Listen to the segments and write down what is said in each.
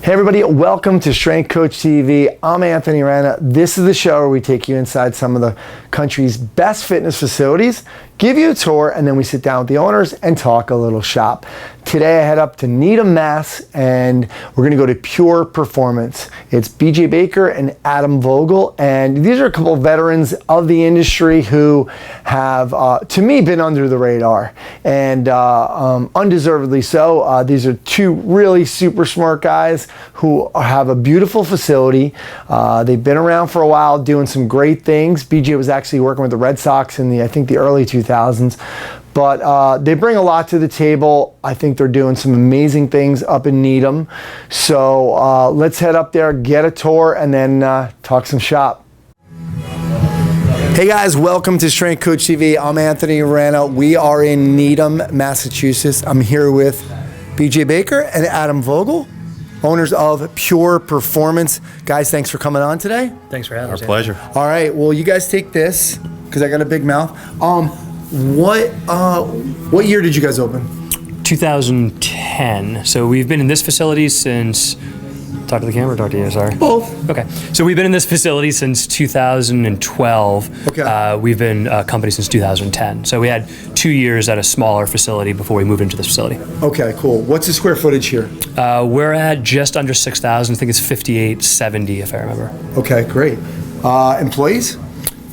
Hey everybody, welcome to Strength Coach TV. I'm Anthony Renna. This is the show where we take you inside some of the country's best fitness facilities, give you a tour, and then we sit down with the owners and talk a little shop. Today I head up to Needham, Mass, and we're gonna go to Pure Performance. It's BJ Baker and Adam Vogel, and these are a couple of veterans of the industry who have, to me, been under the radar, and undeservedly so. These are two really super smart guys who have a beautiful facility. They've been around for a while doing some great things. BJ was actually working with the Red Sox in I think the early 2000s. But they bring a lot to the table. I think they're doing some amazing things up in Needham. So let's head up there, get a tour, and then talk some shop. Hey guys, welcome to Strength Coach TV. I'm Anthony Renna. We are in Needham, Massachusetts. I'm here with BJ Baker and Adam Vogel, owners of Pure Performance. Guys, thanks for coming on today. Thanks for having us. Our pleasure. All right, well, you guys take this, because I got a big mouth. What year did you guys open? 2010. So we've been in this facility since, talk to the camera or talk to you, sorry? Both. Okay. So we've been in this facility since 2012. Okay. We've been a company since 2010. So we had 2 years at a smaller facility before we moved into this facility. Okay, cool. What's the square footage here? We're at just under 6,000. I think it's 5,870 if I remember. Okay, great. Employees?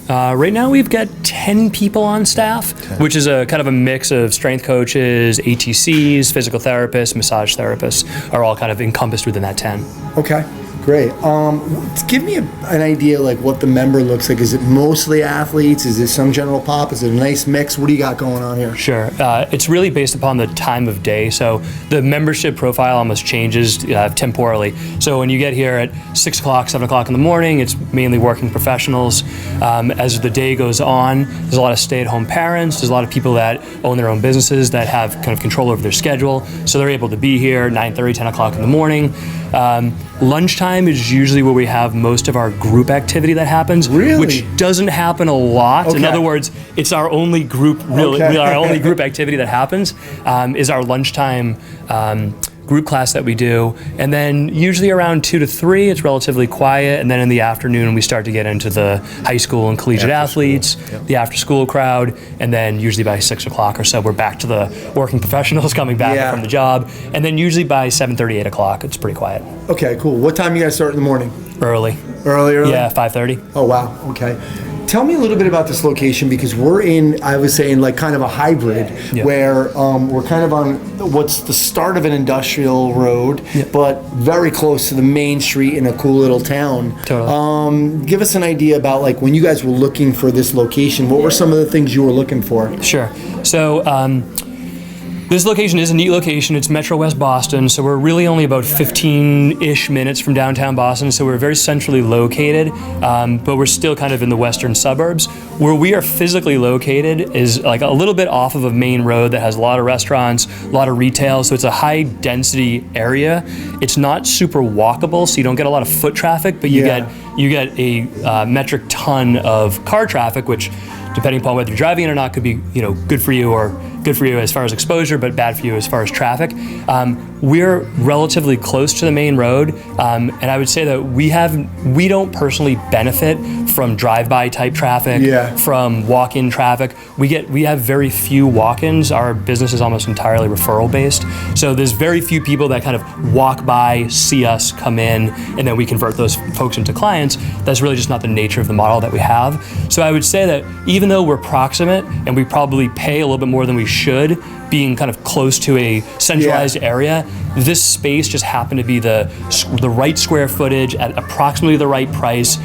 Right now we've got 10 people on staff, which is a kind of a mix of strength coaches, ATCs, physical therapists, massage therapists are all kind of encompassed within that 10. Okay, great. Give me an idea like what the member looks like. Is it mostly athletes? Is it some general pop? Is it a nice mix? What do you got going on here? Sure. It's really based upon the time of day. So the membership profile almost changes temporally. So when you get here at 6 o'clock, 7 o'clock in the morning, it's mainly working professionals. As the day goes on, there's a lot of stay-at-home parents. There's a lot of people that own their own businesses that have kind of control over their schedule. So they're able to be here 9:30, 10 o'clock in the morning. Lunchtime is usually where we have most of our group activity that happens, really? Which doesn't happen a lot. Okay. In other words, it's our only group, our only group activity that happens is our lunchtime group class that we do. And then usually around 2 to 3, it's relatively quiet. And then in the afternoon, we start to get into the high school and collegiate athletes, the after school crowd. And then usually by 6 o'clock or so, we're back to the working professionals coming back from the job. And then usually by 7:30, 8 o'clock, it's pretty quiet. Okay, cool. What time you guys start in the morning? Early. Early? Yeah, 5:30. Oh, wow. Okay. Tell me a little bit about this location, because we're in, I was saying, like kind of a hybrid where we're kind of on what's the start of an industrial road, but very close to the main street in a cool little town. Totally. Give us an idea about like when you guys were looking for this location, what were some of the things you were looking for? Sure. So this location is a neat location. It's Metro West Boston, so we're really only about 15-ish minutes from downtown Boston, so we're very centrally located, but we're still kind of in the western suburbs. Where we are physically located is like a little bit off of a main road that has a lot of restaurants, a lot of retail, so it's a high-density area. It's not super walkable, so you don't get a lot of foot traffic, but you get a metric ton of car traffic, which, depending upon whether you're driving it or not, could be good for you or good for you as far as exposure, but bad for you as far as traffic. We're relatively close to the main road, and I would say that we don't personally benefit from drive-by type traffic, from walk-in traffic. We have very few walk-ins. Our business is almost entirely referral based, so there's very few people that kind of walk by, see us, come in, and then we convert those folks into clients. That's really just not the nature of the model that we have. So I would say that even though we're proximate and we probably pay a little bit more than we should, being kind of close to a centralized area, this space just happened to be the right square footage at approximately the right price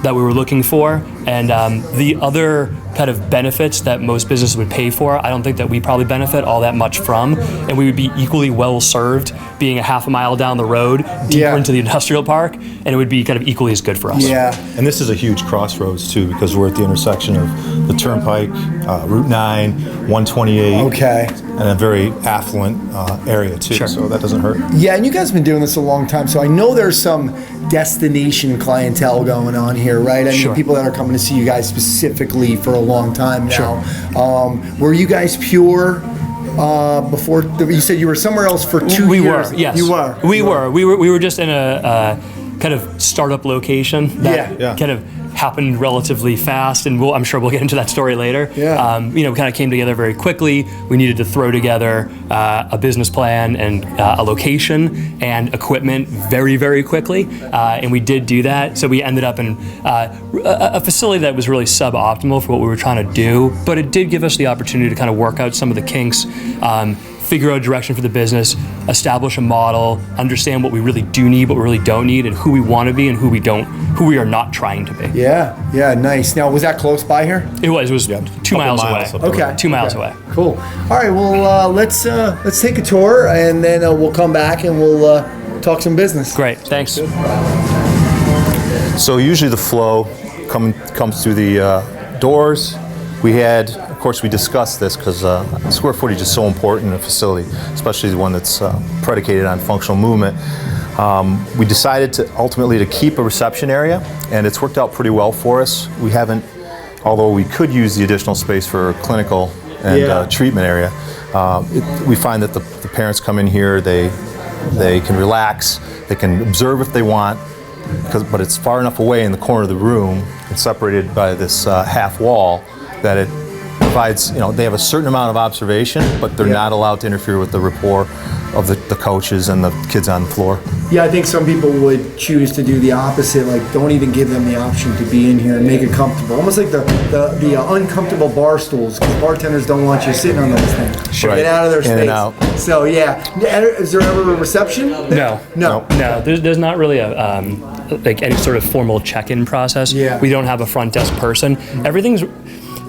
that we were looking for. And the other kind of benefits that most businesses would pay for, I don't think that we probably benefit all that much from, and we would be equally well served being a half a mile down the road, deeper into the industrial park, and it would be kind of equally as good for us. Yeah. And this is a huge crossroads too, because we're at the intersection of the Turnpike, Route 9, 128, and a very affluent area too, so that doesn't hurt. Yeah, and you guys have been doing this a long time, so I know there's some destination clientele going on here, right? I mean, people that are coming to see you guys specifically for a long time now. Were you guys pure before? You said you were somewhere else for 2 years. Yes. You were. We were just in a kind of startup location that kind of happened relatively fast, and I'm sure we'll get into that story later. Yeah. We kind of came together very quickly. We needed to throw together a business plan and a location and equipment very, very quickly, and we did do that. So we ended up in a facility that was really suboptimal for what we were trying to do, but it did give us the opportunity to kind of work out some of the kinks, figure out a direction for the business, establish a model, understand what we really do need, what we really don't need, and who we want to be and who we are not trying to be. Yeah, nice. Now, was that close by here? It was 2 miles away. Okay. 2 miles away. Cool. All right, well, let's take a tour, and then we'll come back and we'll talk some business. Great, thanks. So usually the flow comes through the doors. Of course, we discussed this because square footage is so important in a facility, especially the one that's predicated on functional movement. We decided ultimately to keep a reception area, and it's worked out pretty well for us. We haven't, although we could use the additional space for clinical and treatment area. We find that the parents come in here, they can relax, they can observe if they want, but it's far enough away in the corner of the room and separated by this half wall that it provides, they have a certain amount of observation, but they're not allowed to interfere with the rapport of the coaches and the kids on the floor. Yeah, I think some people would choose to do the opposite, like don't even give them the option to be in here and make it comfortable. Almost like the uncomfortable bar stools, because bartenders don't want you sitting on those things. Sure. Get out of their space. In and out. So is there ever a reception? No. There's not really a like any sort of formal check-in process. Yeah. We don't have a front desk person.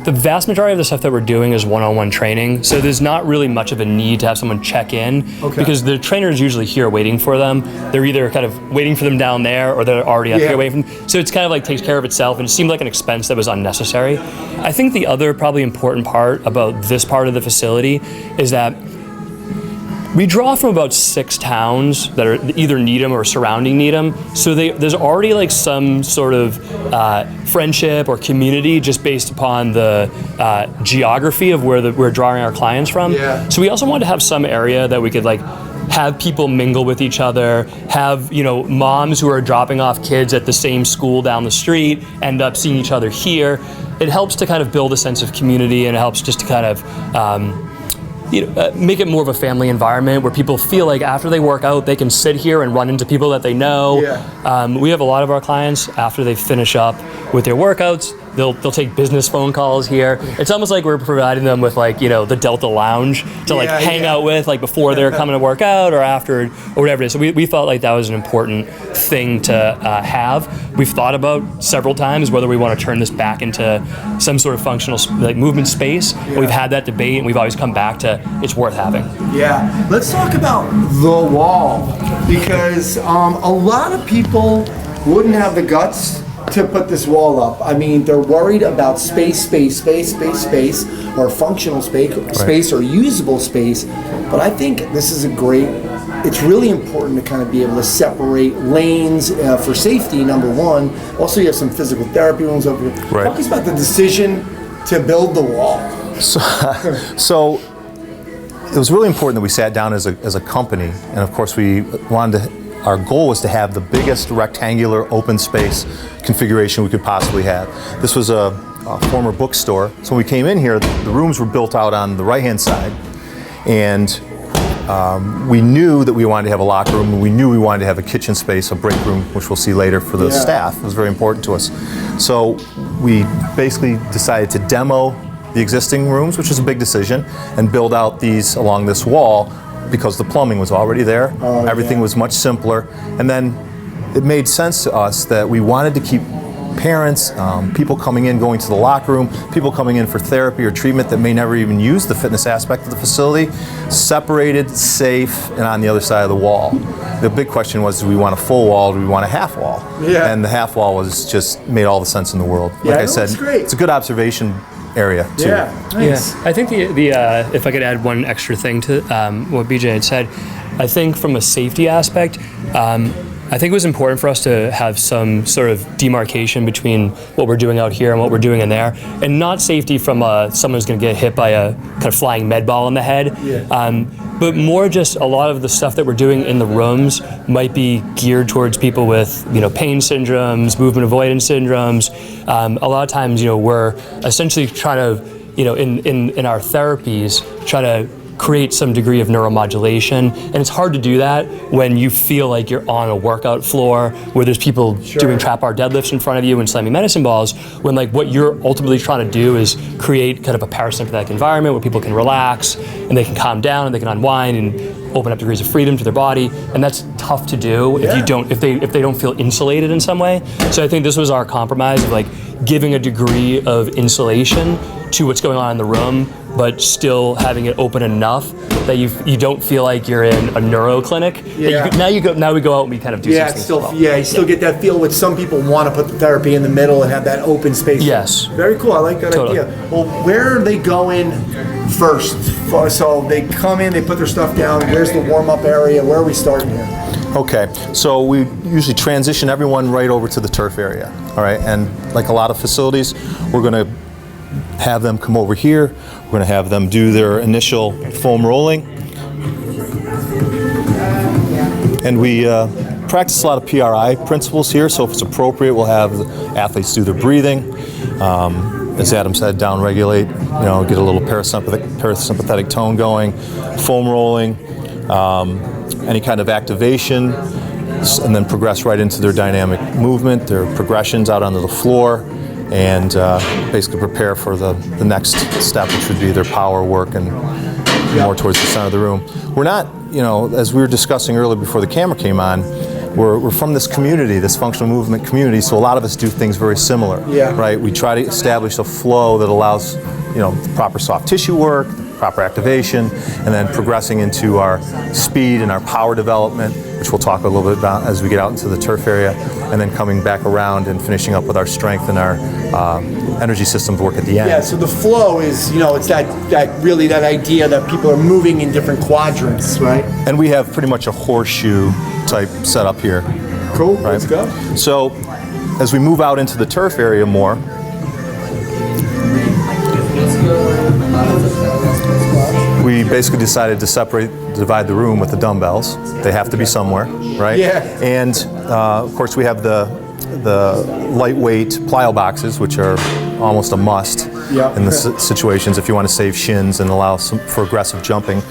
The vast majority of the stuff that we're doing is one-on-one training, so there's not really much of a need to have someone check in because the trainer is usually here waiting for them. They're either kind of waiting for them down there or they're already up here waiting for them. So it's kind of like takes care of itself, and it seemed like an expense that was unnecessary. I think the other probably important part about this part of the facility is that we draw from about 6 towns that are either Needham or surrounding Needham, so there's already like some sort of friendship or community just based upon the geography of where we're drawing our clients from. Yeah. So we also wanted to have some area that we could like have people mingle with each other, have moms who are dropping off kids at the same school down the street end up seeing each other here. It helps to kind of build a sense of community, and it helps just to kind of make it more of a family environment where people feel like after they work out, they can sit here and run into people that they know. Yeah. We have a lot of our clients, after they finish up with their workouts, they'll take business phone calls here. It's almost like we're providing them with the Delta Lounge to hang out with before they're coming to work out or after or whatever it is. So we felt like that was an important thing to have. We've thought about several times whether we want to turn this back into some sort of functional movement space. Yeah. We've had that debate, and we've always come back to it's worth having. Yeah, let's talk about the wall, because a lot of people wouldn't have the guts to put this wall up. I mean, they're worried about space, or functional space or usable space. But I think this is it's really important to kind of be able to separate lanes for safety, number one. Also, you have some physical therapy rooms over here. Right. Talk to us about the decision to build the wall. So it was really important that we sat down as a company, and of course our goal was to have the biggest rectangular open space configuration we could possibly have. This was a former bookstore, so when we came in here, the rooms were built out on the right-hand side, and we knew that we wanted to have a locker room, and we knew we wanted to have a kitchen space, a break room, which we'll see later for the staff. It was very important to us. So we basically decided to demo the existing rooms, which is a big decision, and build out these along this wall because the plumbing was already there. Everything was much simpler. And then it made sense to us that we wanted to keep parents, people coming in, going to the locker room, people coming in for therapy or treatment that may never even use the fitness aspect of the facility, separated, safe, and on the other side of the wall. The big question was, do we want a full wall, or do we want a half wall? Yeah. And the half wall made all the sense in the world. Yeah, like I said, great. It's a good observation area too. Yeah, nice. Yeah, I think the if I could add one extra thing to what BJ had said, I think from a safety aspect, I think it was important for us to have some sort of demarcation between what we're doing out here and what we're doing in there, and not safety from someone who's going to get hit by a kind of flying med ball in the head, but more just a lot of the stuff that we're doing in the rooms might be geared towards people with, pain syndromes, movement avoidance syndromes. A lot of times, we're essentially trying to, in our therapies, try to create some degree of neuromodulation, and it's hard to do that when you feel like you're on a workout floor where there's people doing trap bar deadlifts in front of you and slamming medicine balls, when like what you're ultimately trying to do is create kind of a parasympathetic environment where people can relax and they can calm down and they can unwind and open up degrees of freedom to their body, and that's tough to do if they don't feel insulated in some way. So I think this was our compromise of like giving a degree of insulation to what's going on in the room, but still having it open enough that you don't feel like you're in a neuro clinic. Yeah. Now we go out and we kind of do some things. You still get that feel which some people want to put the therapy in the middle and have that open space. Yes. Very cool. I like that idea. Well, where are they going first? So they come in, they put their stuff down. Where's the warm-up area? Where are we starting here? Okay, so we usually transition everyone right over to the turf area, all right? And like a lot of facilities, we're going to have them come over here. We're going to have them do their initial foam rolling. And we practice a lot of PRI principles here, so if it's appropriate, we'll have the athletes do their breathing. As Adam said, down-regulate, get a little parasympathetic tone going, foam rolling, any kind of activation, and then progress right into their dynamic movement, their progressions out onto the floor, and basically prepare for the next step, which would be their power work and more towards the center of the room. We're not, as we were discussing earlier before the camera came on, we're from this community, this functional movement community, so a lot of us do things very similar, right? We try to establish a flow that allows, proper soft tissue work, proper activation, and then progressing into our speed and our power development, which we'll talk a little bit about as we get out into the turf area, and then coming back around and finishing up with our strength and our energy systems work at the end. Yeah, so the flow is, it's that really that idea that people are moving in different quadrants, right? And we have pretty much a horseshoe type setup here. Cool, right? Let's go. So as we move out into the turf area more, we basically decided to divide the room with the dumbbells. They have to be somewhere, right? Yeah. And of course we have the lightweight plyo boxes, which are almost a must in the situations if you want to save shins and allow for aggressive jumping.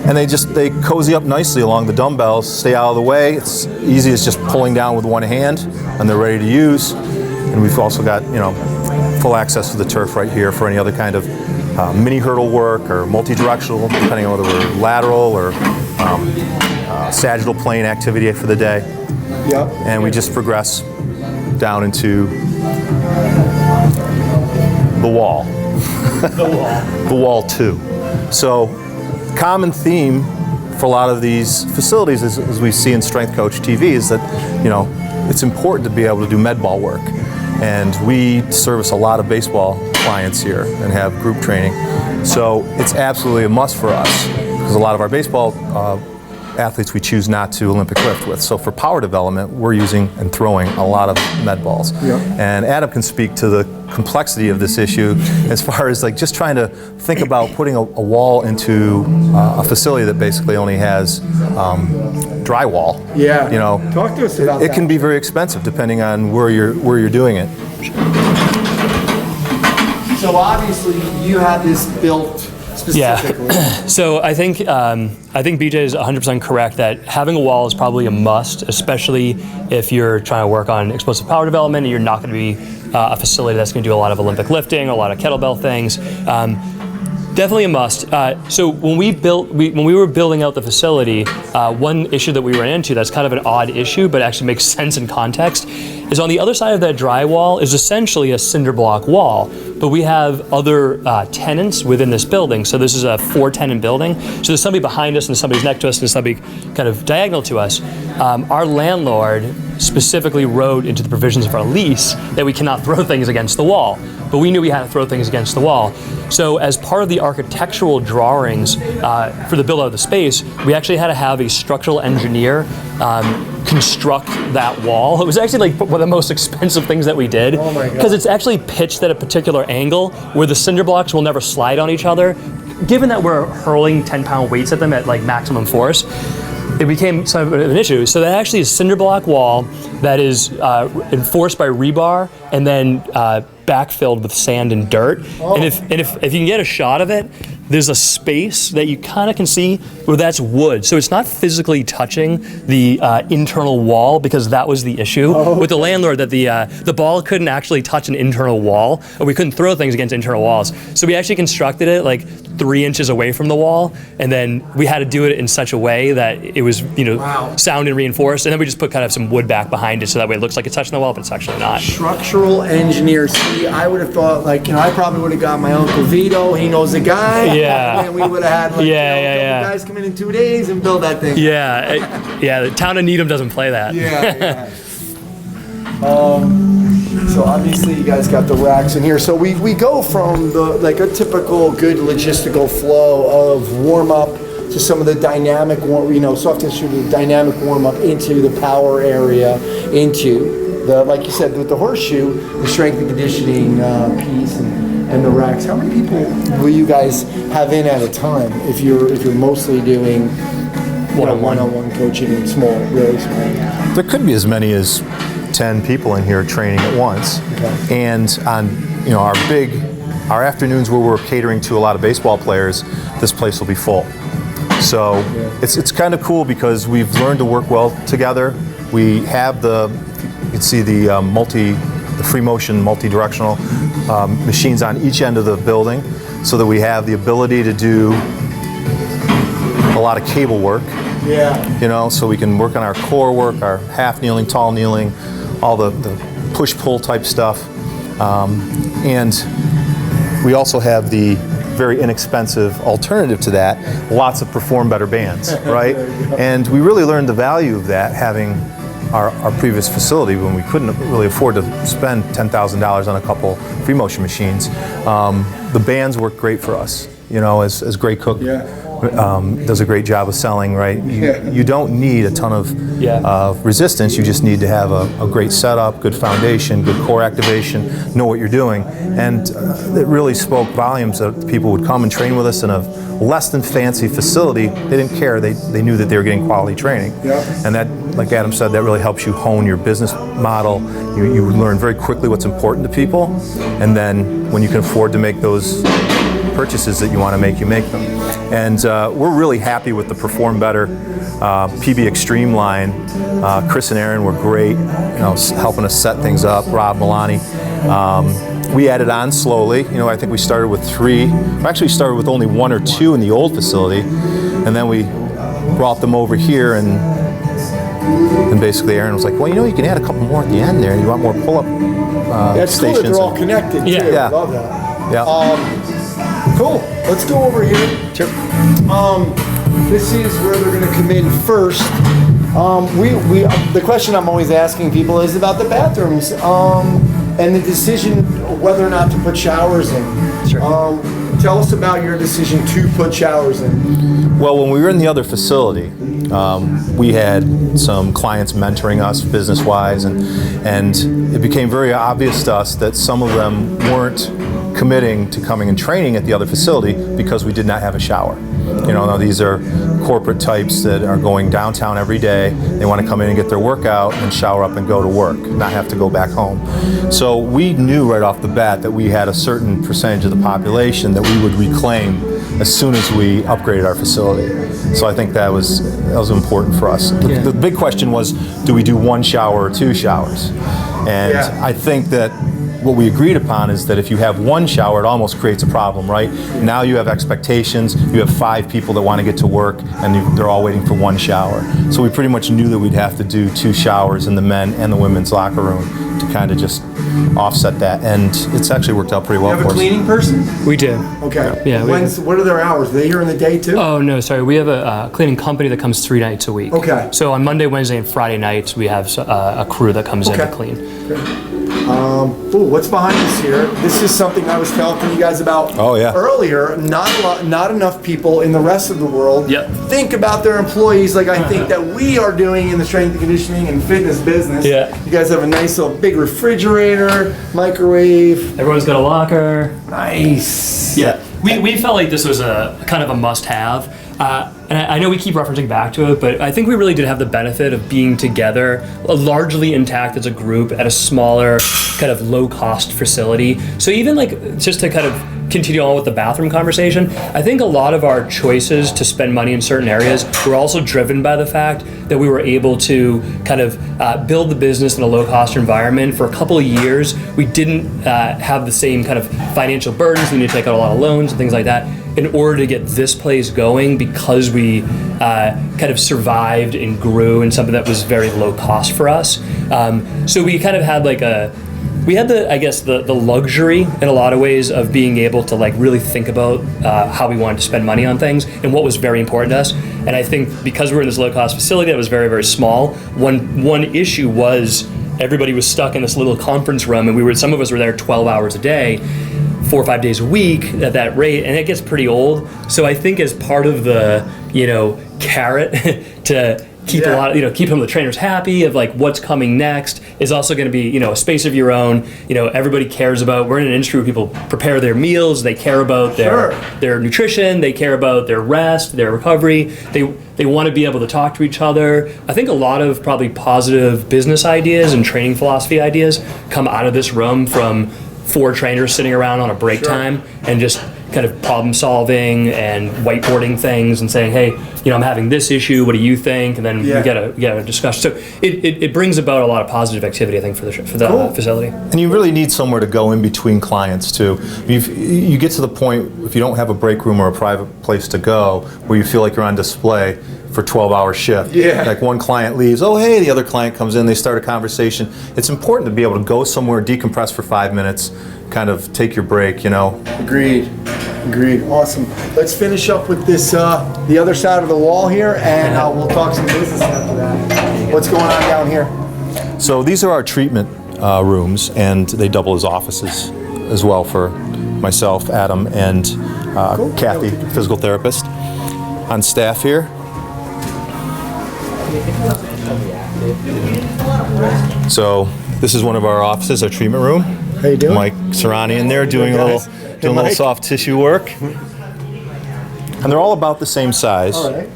And they cozy up nicely along the dumbbells, stay out of the way. It's easy as just pulling down with one hand, and they're ready to use. And we've also got full access to the turf right here for any other kind of mini hurdle work or multi-directional, depending on whether we're lateral or sagittal plane activity for the day. Yep. And we just progress down into the wall. The wall 2. So common theme for a lot of these facilities, as we see in Strength Coach TV, is that it's important to be able to do med ball work. And we service a lot of baseball clients here and have group training. So it's absolutely a must for us because a lot of our baseball athletes we choose not to Olympic lift with. So for power development, we're using and throwing a lot of med balls. Yep. And Adam can speak to the complexity of this issue as far as like just trying to think about putting a wall into a facility that basically only has drywall. Yeah. Talk to us about that. It can be very expensive depending on where you're doing it. So obviously you have this built specifically. Yeah. So I think BJ is 100% correct that having a wall is probably a must, especially if you're trying to work on explosive power development and you're not going to be a facility that's going to do a lot of Olympic lifting, a lot of kettlebell things. Definitely a must. So when we were building out the facility, one issue that we ran into that's kind of an odd issue, but actually makes sense in context, is on the other side of that drywall is essentially a cinder block wall, but we have other tenants within this building. So this is a 4-tenant building. So there's somebody behind us and somebody's next to us and somebody kind of diagonal to us. Our landlord specifically wrote into the provisions of our lease that we cannot throw things against the wall, but we knew we had to throw things against the wall. So as part of the architectural drawings for the build out of the space, we actually had to have a structural engineer construct that wall. It was actually like one of the most expensive things that we did, because it's actually pitched at a particular angle where the cinder blocks will never slide on each other. Given that we're hurling 10-pound weights at them at like maximum force, it became somewhat of an issue. So that actually is a cinder block wall that is enforced by rebar and then backfilled with sand and dirt. And if you can get a shot of it, there's a space that you kind of can see where that's wood. So it's not physically touching the internal wall, because that was the issue with the landlord, that the ball couldn't actually touch an internal wall, or we couldn't throw things against internal walls. So we actually constructed it like 3 inches away from the wall, and then we had to do it in such a way that it was, sound and reinforced, and then we just put kind of some wood back behind it so that way it looks like it's touching the wall, but it's actually not. Structural engineer. See, I would have thought, like, I probably would have got my Uncle Vito. He knows a guy. Yeah. And we would have had, like, guys come in 2 days and build that thing. Yeah. The town of Needham doesn't play that. Yeah. So obviously you guys got the racks in here. So we go from a typical good logistical flow of warm up to some of the dynamic soft tissue, the dynamic warm up into the power area, into the, like you said, with the horseshoe, the strength and conditioning piece and the racks. How many people will you guys have in at a time if you're mostly doing one-on-one coaching and really small? There could be as many as 10 people in here training at once. Okay. And on our afternoons where we're catering to a lot of baseball players, this place will be full. So it's kind of cool because we've learned to work well together. We have you can see the free motion multi-directional machines on each end of the building, so that we have the ability to do a lot of cable work. Yeah. So we can work on our core work, our half kneeling, tall kneeling, all the push-pull type stuff. And we also have the very inexpensive alternative to that, lots of perform better bands, right? And we really learned the value of that, having our previous facility when we couldn't really afford to spend $10,000 on a couple free motion machines. The bands work great for us, as Greg Cook does a great job of selling, right? You don't need a ton of resistance. You just need to have a great setup, good foundation, good core activation, know what you're doing. And it really spoke volumes that people would come and train with us in a less than fancy facility. They didn't care. They knew that they were getting quality training. And that, like Adam said, that really helps you hone your business model. You learn very quickly what's important to people. And then when you can afford to make those purchases that you want to make, you make them. And we're really happy with the Perform Better PB Extreme line. Chris and Aaron were great, helping us set things up. Rob Milani. We added on slowly. I think we started with 3. We actually started with only 1 or 2 in the old facility, and then we brought them over here, and basically Aaron was like, well, you can add a couple more at the end there. You want more pull-up That's stations. cool that they're all connected, too. Yeah. I love that. Yeah. Cool. Let's go over here. Sure. This is where they're going to come in first. The question I'm always asking people is about the bathrooms and the decision whether or not to put showers in. Sure. Tell us about your decision to put showers in. Well, when we were in the other facility, we had some clients mentoring us business-wise, and it became very obvious to us that some of them weren't committing to coming and training at the other facility because we did not have a shower. Now these are corporate types that are going downtown every day. They want to come in and get their workout and shower up and go to work, not have to go back home. So we knew right off the bat that we had a certain percentage of the population that we would reclaim as soon as we upgraded our facility. So I think that was important for us. The big question was, do we do 1 shower or 2 showers? And I think that what we agreed upon is that if you have one shower, it almost creates a problem, right? Now you have expectations. You have 5 people that want to get to work, and they're all waiting for one shower. So we pretty much knew that we'd have to do 2 showers in the men and the women's locker room to kind of just offset that, and it's actually worked out pretty well You have for a us. cleaning person? We do. Okay. Yeah, What are their hours? Are they here in the day too? Oh, no, sorry. We have a cleaning company that comes 3 nights a week. Okay. So on Monday, Wednesday, and Friday nights, we have a crew that comes in to Okay. clean. Ooh, what's behind us here? This is something I was telling you guys about Oh, yeah. earlier. Not enough people in the rest of the world Yep. think about their employees like I think that we are doing in the strength and conditioning and fitness business. Yeah. You guys have a nice little big refrigerator, microwave. Everyone's got a locker. Nice. Yeah. We felt like this was a kind of a must-have. And I know we keep referencing back to it, but I think we really did have the benefit of being together, largely intact as a group at a smaller, kind of low-cost facility. So even like, just to kind of continue on with the bathroom conversation, I think a lot of our choices to spend money in certain areas were also driven by the fact that we were able to kind of build the business in a low-cost environment. For a couple of years, we didn't have the same kind of financial burdens. We need to take out a lot of loans and things like that in order to get this place going, because we kind of survived and grew in something that was very low cost for us. So we kind of had like we had the luxury in a lot of ways of being able to like really think about how we wanted to spend money on things and what was very important to us. And I think because we're in this low cost facility that was very, very small, one issue was everybody was stuck in this little conference room, and some of us were there 12 hours a day, 4 or 5 days a week at that rate, and it gets pretty old. So I think as part of the, carrot to keep keep some of the trainers happy of like what's coming next is also going to be, a space of your own. Everybody cares about, we're in an industry where people prepare their meals, they care about their nutrition, they care about their rest, their recovery. They want to be able to talk to each other. I think a lot of probably positive business ideas and training philosophy ideas come out of this room from 4 trainers sitting around on a break time and just kind of problem solving and whiteboarding things and saying, hey, I'm having this issue, what do you think? And then we get a discussion. So it brings about a lot of positive activity, I think, for the facility. And you really need somewhere to go in between clients too. You get to the point, if you don't have a break room or a private place to go, where you feel like you're on display for 12-hour shift. Yeah. Like one client leaves, oh hey, the other client comes in, they start a conversation. It's important to be able to go somewhere, decompress for 5 minutes, kind of take your break, Agreed. Awesome. Let's finish up with this, the other side of the wall here, and we'll talk some business after that. What's going on down here? So these are our treatment rooms, and they double as offices as well for myself, Adam, and Kathy, physical therapist, on staff here. So this is one of our offices, our treatment room. How you doing? Mike Serrani in there doing a little soft tissue work. And they're all about the same size. All right.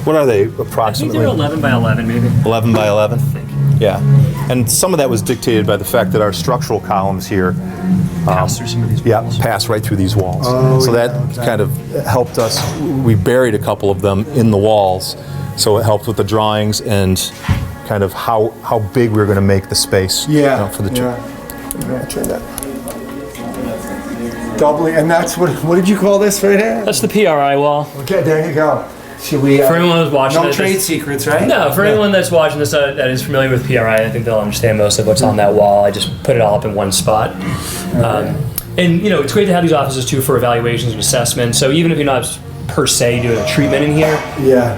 What are they I think approximately? they're 11 by 11 maybe. 11 by 11? Yeah. And some of that was dictated by the fact that our structural columns here Pass through some of these walls. pass right through these walls. Oh, so yeah, that kind of helped us. We buried a couple of them in the walls, so it helped with the drawings and kind of how big we were going to make the space. For the Turn that. Doubly, and that's what did you call this right here? That's the PRI wall. Okay, there you go. Should we? For anyone who's watching no this, trade secrets, right? No, for anyone that's watching this that is familiar with PRI, I think they'll understand most of what's on that wall. I just put it all up in one spot. And it's great to have these offices too for evaluations and assessments. So even if you're not per se doing a treatment in here,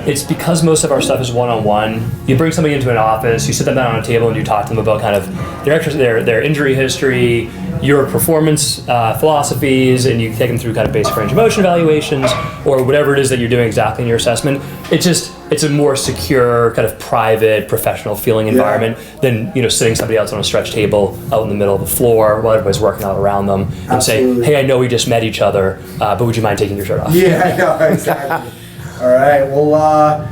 it's because most of our stuff is one-on-one. You bring somebody into an office, you sit them down on a table, and you talk to them about kind of their injury history, your performance philosophies, and you take them through kind of basic range of motion evaluations or whatever it is that you're doing exactly in your assessment. It's a more secure, kind of private, professional feeling environment than sitting somebody else on a stretch table out in the middle of the floor while everybody's working out around them and say, hey, I know we just met each other, but would you mind taking your shirt off? Yeah, I know, exactly. All right, well,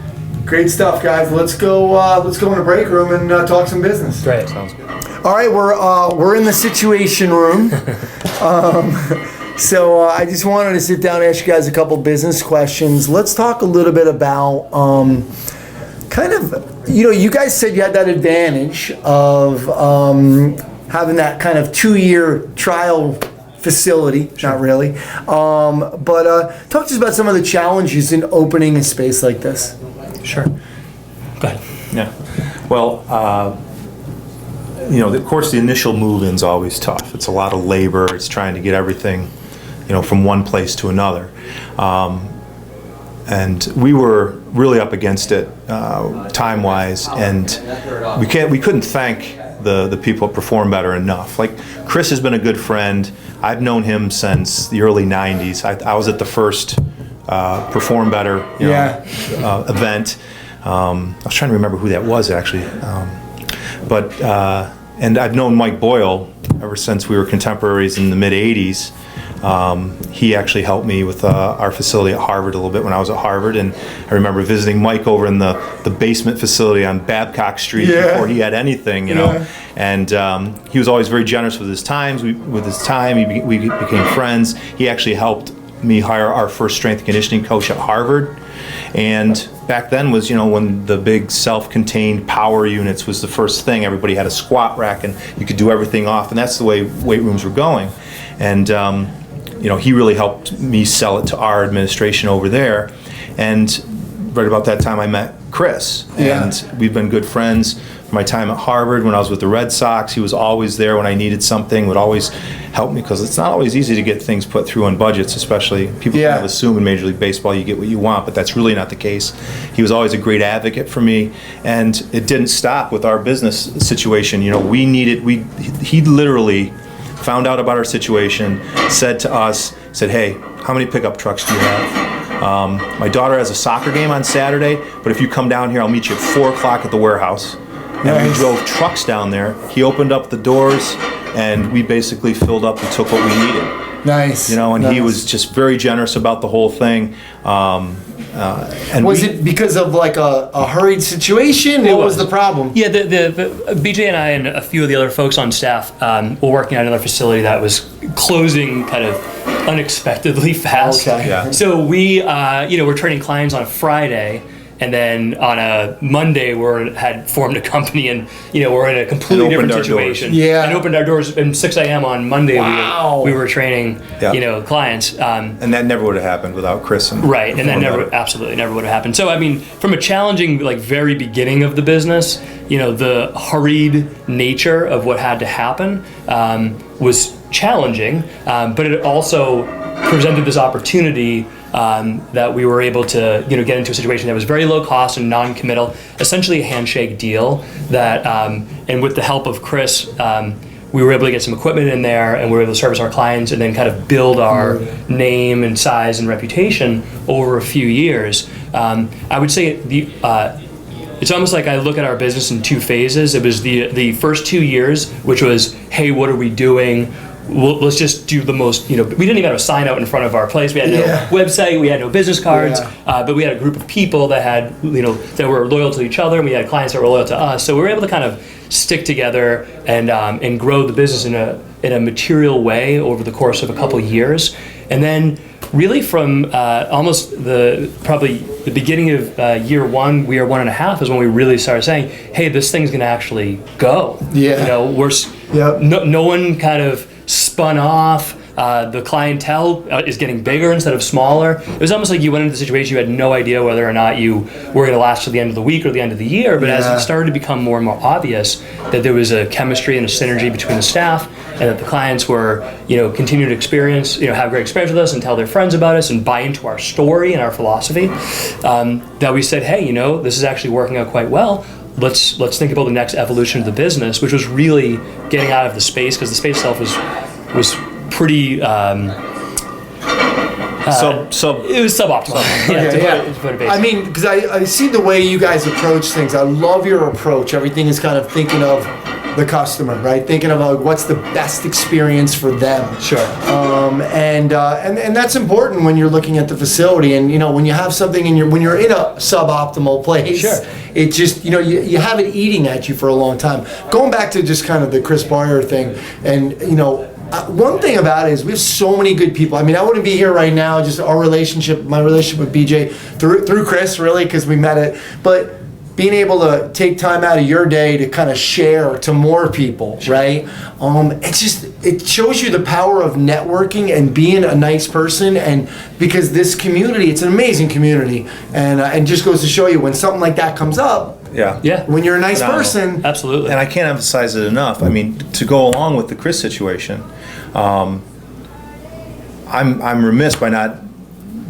great stuff, guys. Let's go in the break room and talk some business. Great. Sounds good. All right, we're in the situation room. So I just wanted to sit down and ask you guys a couple business questions. Let's talk a little bit about you guys said you had that advantage of having that kind of 2-year trial facility, not really. But talk to us about some of the challenges in opening a space like this. Sure. Go ahead. Yeah. Well, of course, the initial move-in's always tough. It's a lot of labor. It's trying to get everything, from one place to another. And we were really up against it time-wise, and we couldn't thank the people at Perform Better enough. Like, Chris has been a good friend. I've known him since the early 90s. I was at the first Perform Better event. I was trying to remember who that was, actually. And I've known Mike Boyle ever since we were contemporaries in the mid-'80s. He actually helped me with our facility at Harvard a little bit when I was at Harvard, and I remember visiting Mike over in the basement facility on Babcock Street before he had anything, And he was always very generous with his time. We became friends. He actually helped me hire our first strength and conditioning coach at Harvard. And back then was, when the big self-contained power units was the first thing. Everybody had a squat rack and you could do everything off, and that's the way weight rooms were going. And he really helped me sell it to our administration over there. And right about that time I met Chris, and we've been good friends from my time at Harvard. When I was with the Red Sox, he was always there when I needed something, would always help me, because it's not always easy to get things put through on budgets, especially people kind of assume in Major League Baseball you get what you want, but that's really not the case. He was always a great advocate for me, and it didn't stop with our business situation. He literally found out about our situation, said to us, hey, how many pickup trucks do you have? My daughter has a soccer game on Saturday, but if you come down here, I'll meet you at 4 o'clock at the warehouse. And we drove trucks down there. He opened up the doors, and we basically filled up and took what we needed. Nice. And he was just very generous about the whole thing. And was it because of like a hurried situation? What was the problem? Yeah, the BJ and I and a few of the other folks on staff were working at another facility that was closing kind of unexpectedly fast. Okay. Yeah. So we, we're training clients on a Friday, and then on a Monday we had formed a company, and we're in a completely different situation. Yeah. And opened our doors at 6 a.m. on Monday. Wow. We were training clients. And that never would have happened without Chris. And right, and that absolutely never would have happened. So I mean, from a challenging very beginning of the business, the hurried nature of what had to happen was challenging, but it also presented this opportunity that we were able to get into a situation that was very low cost and non-committal, essentially a handshake deal that, and with the help of Chris, we were able to get some equipment in there, and we were able to service our clients and then kind of build our name and size and reputation over a few years. I would say it's almost like I look at our business in two phases. It was the first 2 years, which was, hey, what are we doing? Let's just do the most, we didn't even have a sign out in front of our place. We had no website, we had no business cards, but we had a group of people that had, that were loyal to each other, and we had clients that were loyal to us. So we were able to kind of stick together and grow the business in a material way over the course of a couple of years. And then really from almost probably the beginning of year 1 and a half is when we really started saying, hey, this thing's going to actually go. Yeah. No one kind of spun off. The clientele is getting bigger instead of smaller. It was almost like you went into the situation, you had no idea whether or not you were going to last to the end of the week or the end of the year, but as it started to become more and more obvious that there was a chemistry and a synergy between the staff, and that the clients were, continuing to experience, have great experience with us and tell their friends about us and buy into our story and our philosophy, that we said, hey, this is actually working out quite well. Let's think about the next evolution of the business, which was really getting out of the space, because the space itself was pretty it was suboptimal. I mean, because I see the way you guys approach things. I love your approach. Everything is kind of thinking of the customer, right? Thinking of what's the best experience for them. Sure. And that's important when you're looking at the facility, and when you have something when you're in a suboptimal place. Sure. It just you have it eating at you for a long time. Going back to just kind of the Chris Boyer thing, and one thing about it is we have so many good people. I mean, I wouldn't be here right now. Just my relationship with BJ through Chris, really, because we met it. But being able to take time out of your day to kind of share to more people, right? It shows you the power of networking and being a nice person, and because this community, it's an amazing community, and just goes to show you when something like that comes up. Yeah. When you're a nice Phenomenal. person. Absolutely. And I can't emphasize it enough. I mean, to go along with the Chris situation, I'm remiss by not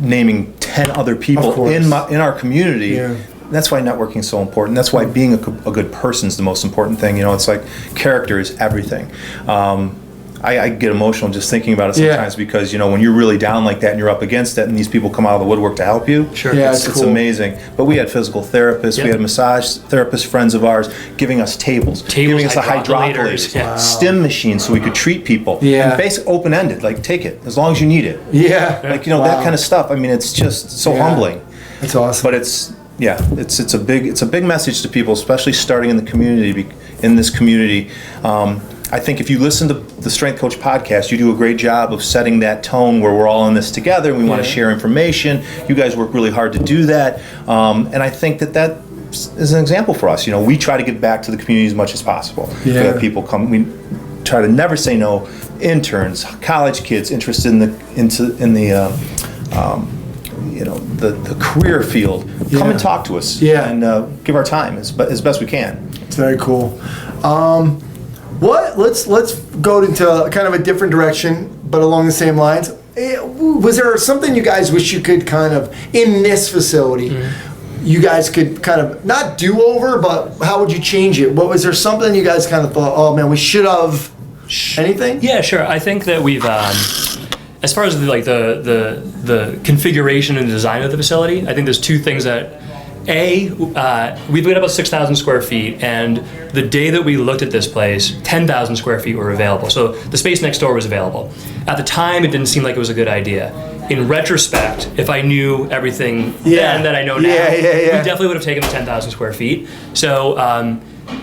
naming 10 other Of people course. in our community. Yeah. That's why networking is so important. That's why being a good person is the most important thing. It's like character is everything. I get emotional just thinking about it sometimes because, when you're really down like that and you're up against it and these people come out of the woodwork to help you, Sure. Yeah, it's it's cool. amazing. But we had physical therapists, we had massage therapist friends of ours giving us tables giving us a hydrocolators. hydrocollator, Wow. stim machine so we could treat people. Yeah. And basic open-ended, like take it as long as you need it. Yeah. Like, that kind of stuff. I mean, it's just so humbling. That's awesome. But it's a big message to people, especially starting in the community, in this community. I think if you listen to the Strength Coach podcast, you do a great job of setting that tone where we're all in this together and we want to share information. You guys work really hard to do that. And I think that is an example for us. We try to give back to the community as much as possible. Yeah. That people come. We try to never say no. Interns, college kids interested in the career field, come and talk to us and give our time as best we can. It's very cool. Let's go into kind of a different direction, but along the same lines. Was there something you guys wish you could kind of, in this facility, you guys could kind of, not do over, but how would you change it? Was there something you guys kind of thought, oh man, we should have, anything? Yeah, sure. I think that we've, as far as the configuration and design of the facility, I think there's two things that, we've got about 6,000 square feet, and the day that we looked at this place, 10,000 square feet were available. So the space next door was available. At the time, it didn't seem like it was a good idea. In retrospect, if I knew everything then that I know now, we definitely would have taken the 10,000 square feet. So,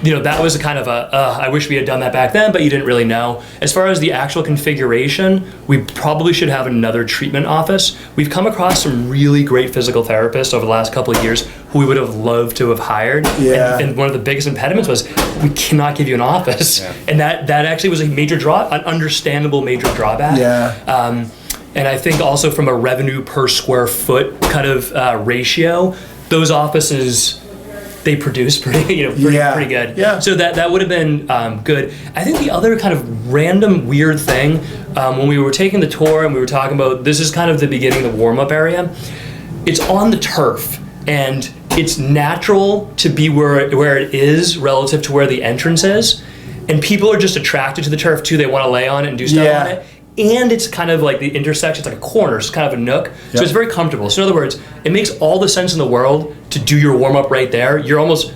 that was a kind of I wish we had done that back then, but you didn't really know. As far as the actual configuration, we probably should have another treatment office. We've come across some really great physical therapists over the last couple of years who we would have loved to have hired. Yeah. And one of the biggest impediments was we cannot give you an office. Yeah. And that actually was a major an understandable major drawback. Yeah. And I think also from a revenue per square foot kind of ratio, those offices, they produce pretty good. Yeah. So that would have been good. I think the other kind of random weird thing, when we were taking the tour and we were talking about, this is kind of the beginning of the warm-up area, it's on the turf, and it's natural to be where it is relative to where the entrance is, and people are just attracted to the turf too. They want to lay on it and do stuff on it. And it's kind of like the intersection, it's like a corner, it's kind of a nook. So it's very comfortable. So in other words, it makes all the sense in the world to do your warm-up right there. You're almost,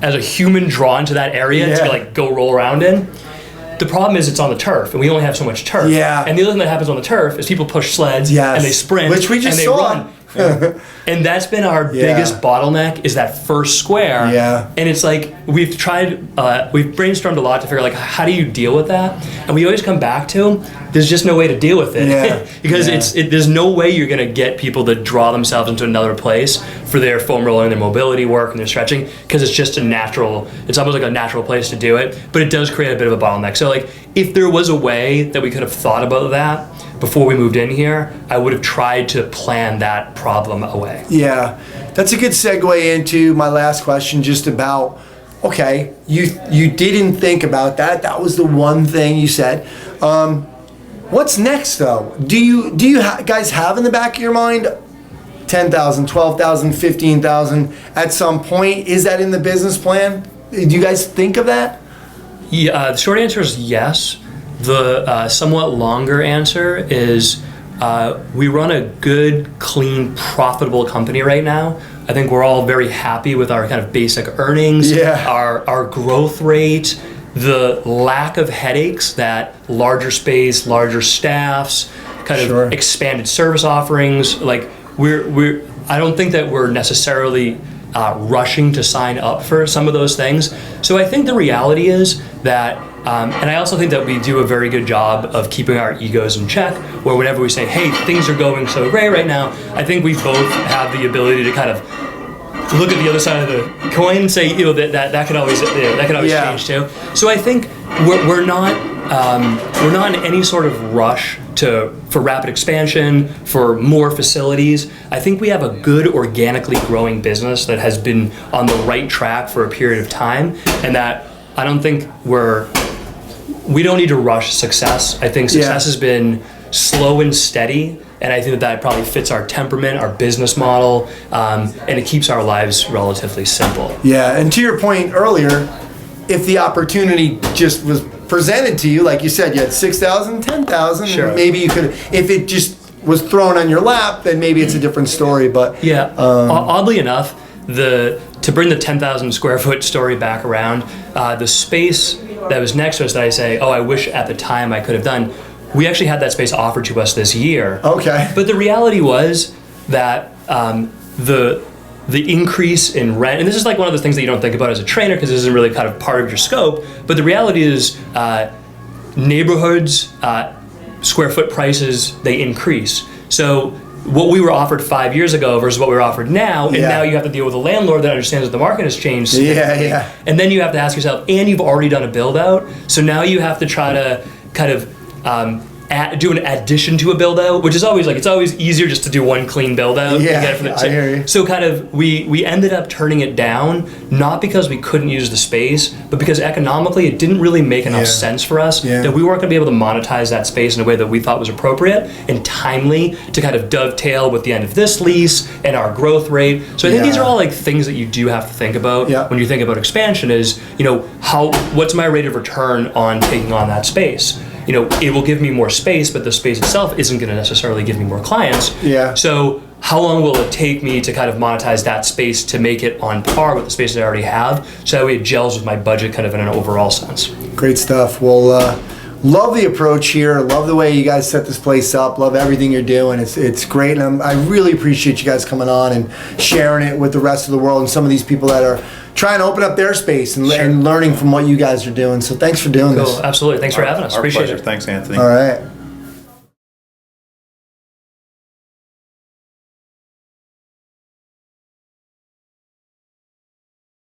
as a human, drawn to that area to go roll around in. The problem is it's on the turf, and we only have so much turf. Yeah. And the other thing that happens on the turf is people push sleds, and they sprint, which we just and they saw. run. And that's been our biggest bottleneck, is that first square. Yeah. And it's like, we've brainstormed a lot to figure how do you deal with that? And we always come back to, there's just no way to deal with it. Yeah. Because there's no way you're gonna get people to draw themselves into another place for their foam rolling, their mobility work, and their stretching, because it's just it's almost like a natural place to do it, but it does create a bit of a bottleneck. So if there was a way that we could have thought about that before we moved in here, I would have tried to plan that problem away. Yeah, that's a good segue into my last question, just about, okay, you didn't think about that. That was the one thing you said. What's next, though? Do you guys have in the back of your mind 10,000, 12,000, 15,000 at some point? Is that in the business plan? Do you guys think of that? Yeah, the short answer is yes. The somewhat longer answer is we run a good, clean, profitable company right now. I think we're all very happy with our kind of basic earnings, our growth rate, the lack of headaches that larger space, larger staffs, kind of expanded service offerings. I don't think that we're necessarily rushing to sign up for some of those things. So I think the reality is that, and I also think that we do a very good job of keeping our egos in check, where whenever we say, hey, things are going so great right now, I think we both have the ability to kind of look at the other side of the coin and say, that could always change too. So I think we're not in any sort of rush for rapid expansion, for more facilities. I think we have a good organically growing business that has been on the right track for a period of time, and that I don't think we don't need to rush success. I think success has been slow and steady, and I think that probably fits our temperament, our business model, and it keeps our lives relatively simple. Yeah, and to your point earlier, if the opportunity just was presented to you, like you said, you had 6,000, 10,000, sure. Maybe you could, if it just was thrown on your lap, then maybe it's a different story, but... Yeah, oddly enough, to bring the 10,000 square foot story back around, the space that was next to us that I say, I wish at the time I could have done, we actually had that space offered to us this year. Okay. But the reality was that the increase in rent, and this is like one of the things that you don't think about as a trainer because this isn't really kind of part of your scope, but the reality is neighborhoods, square foot prices, they increase. So what we were offered 5 years ago versus what we're offered now, and now you have to deal with a landlord that understands that the market has changed. Yeah. And then you have to ask yourself, and you've already done a build out, so now you have to try to kind of do an addition to a build out, which is always it's always easier just to do one clean build out. I hear you. So kind of we ended up turning it down, not because we couldn't use the space, but because economically it didn't really make enough sense for us that we weren't going to be able to monetize that space in a way that we thought was appropriate and timely to kind of dovetail with the end of this lease and our growth rate. So I think these are all like things that you do have to think about when you think about expansion is, what's my rate of return on taking on that space? It will give me more space, but the space itself isn't going to necessarily give me more clients. Yeah. So how long will it take me to kind of monetize that space to make it on par with the space that I already have? So that way it gels with my budget kind of in an overall sense. Great stuff. Well, love the approach here. Love the way you guys set this place up. Love everything you're doing. It's great. And I really appreciate you guys coming on and sharing it with the rest of the world and some of these people that are trying to open up their space and learning from what you guys are doing. So thanks for doing this. Absolutely. Thanks for having us. Our Appreciate pleasure. it. Thanks, Anthony. All right.